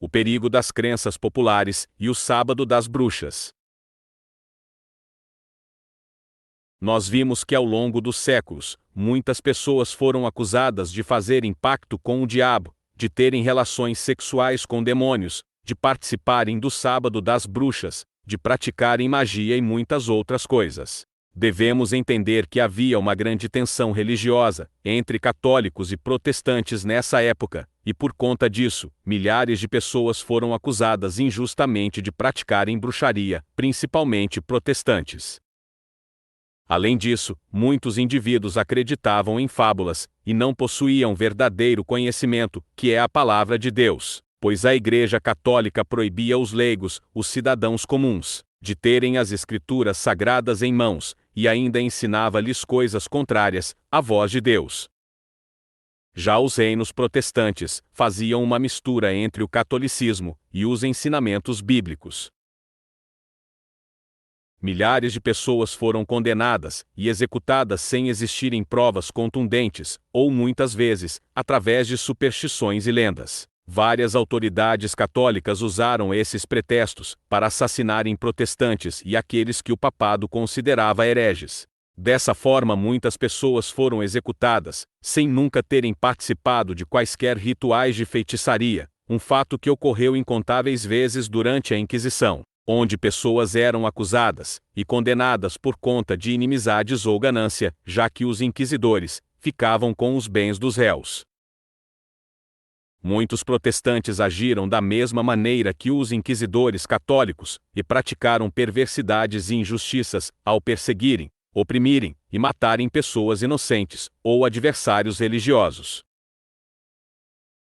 o perigo das crenças populares e o sábado das bruxas. Nós vimos que ao longo dos séculos, muitas pessoas foram acusadas de fazerem pacto com o diabo, de terem relações sexuais com demônios, de participarem do sábado das bruxas, de praticarem magia e muitas outras coisas. Devemos entender que havia uma grande tensão religiosa entre católicos e protestantes nessa época, e por conta disso, milhares de pessoas foram acusadas injustamente de praticarem bruxaria, principalmente protestantes. Além disso, muitos indivíduos acreditavam em fábulas, e não possuíam verdadeiro conhecimento, que é a palavra de Deus, pois a Igreja Católica proibia os leigos, os cidadãos comuns, de terem as Escrituras sagradas em mãos, e ainda ensinava-lhes coisas contrárias à voz de Deus. Já os reinos protestantes faziam uma mistura entre o catolicismo e os ensinamentos bíblicos. Milhares de pessoas foram condenadas e executadas sem existirem provas contundentes, ou muitas vezes, através de superstições e lendas. Várias autoridades católicas usaram esses pretextos para assassinarem protestantes e aqueles que o papado considerava hereges. Dessa forma, muitas pessoas foram executadas, sem nunca terem participado de quaisquer rituais de feitiçaria, um fato que ocorreu incontáveis vezes durante a Inquisição, onde pessoas eram acusadas e condenadas por conta de inimizades ou ganância, já que os inquisidores ficavam com os bens dos réus. Muitos protestantes agiram da mesma maneira que os inquisidores católicos e praticaram perversidades e injustiças ao perseguirem, oprimirem e matarem pessoas inocentes ou adversários religiosos.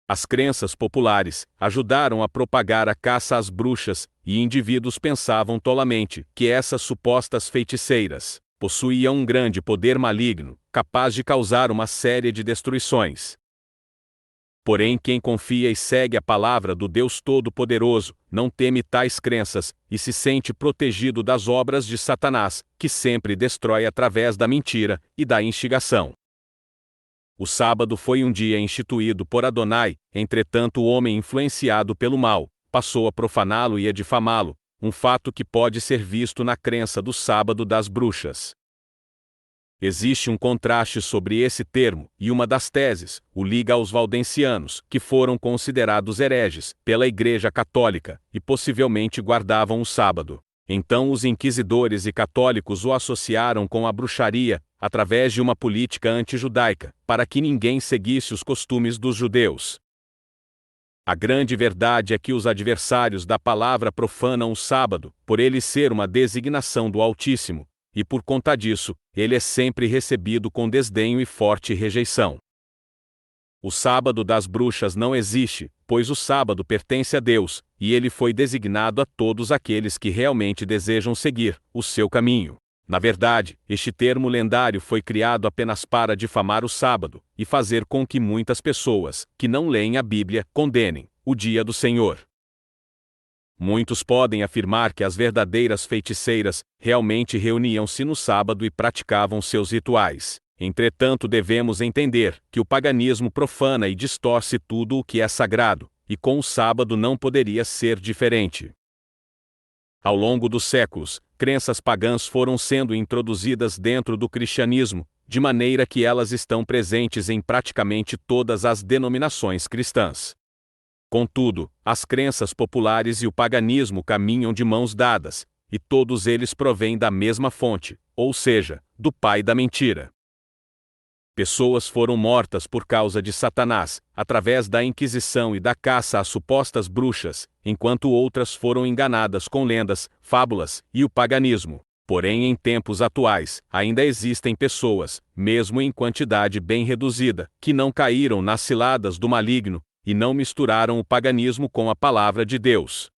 As crenças populares ajudaram a propagar a caça às bruxas, e indivíduos pensavam tolamente que essas supostas feiticeiras possuíam um grande poder maligno, capaz de causar uma série de destruições. Porém, quem confia e segue a palavra do Deus Todo-Poderoso, não teme tais crenças, e se sente protegido das obras de Satanás, que sempre destrói através da mentira e da instigação. O sábado foi um dia instituído por Adonai, entretanto o homem influenciado pelo mal, passou a profaná-lo e a difamá-lo, um fato que pode ser visto na crença do sábado das bruxas. Existe um contraste sobre esse termo, e uma das teses o liga aos valdensianos, que foram considerados hereges pela Igreja Católica, e possivelmente guardavam o sábado. Então os inquisidores e católicos o associaram com a bruxaria, através de uma política antijudaica, para que ninguém seguisse os costumes dos judeus. A grande verdade é que os adversários da palavra profanam o sábado, por ele ser uma designação do Altíssimo, e por conta disso, ele é sempre recebido com desdenho e forte rejeição. O sábado das bruxas não existe, pois o sábado pertence a Deus, e ele foi designado a todos aqueles que realmente desejam seguir o seu caminho. Na verdade, este termo lendário foi criado apenas para difamar o sábado, e fazer com que muitas pessoas, que não leem a Bíblia, condenem o dia do Senhor. Muitos podem afirmar que as verdadeiras feiticeiras realmente reuniam-se no sábado e praticavam seus rituais. Entretanto, devemos entender que o paganismo profana e distorce tudo o que é sagrado, e com o sábado não poderia ser diferente. Ao longo dos séculos, crenças pagãs foram sendo introduzidas dentro do cristianismo, de maneira que elas estão presentes em praticamente todas as denominações cristãs. Contudo, as crenças populares e o paganismo caminham de mãos dadas, e todos eles provêm da mesma fonte, ou seja, do pai da mentira. Pessoas foram mortas por causa de Satanás, através da Inquisição e da caça às supostas bruxas, enquanto outras foram enganadas com lendas, fábulas e o paganismo. Porém, em tempos atuais, ainda existem pessoas, mesmo em quantidade bem reduzida, que não caíram nas ciladas do maligno, e não misturaram o paganismo com a palavra de Deus.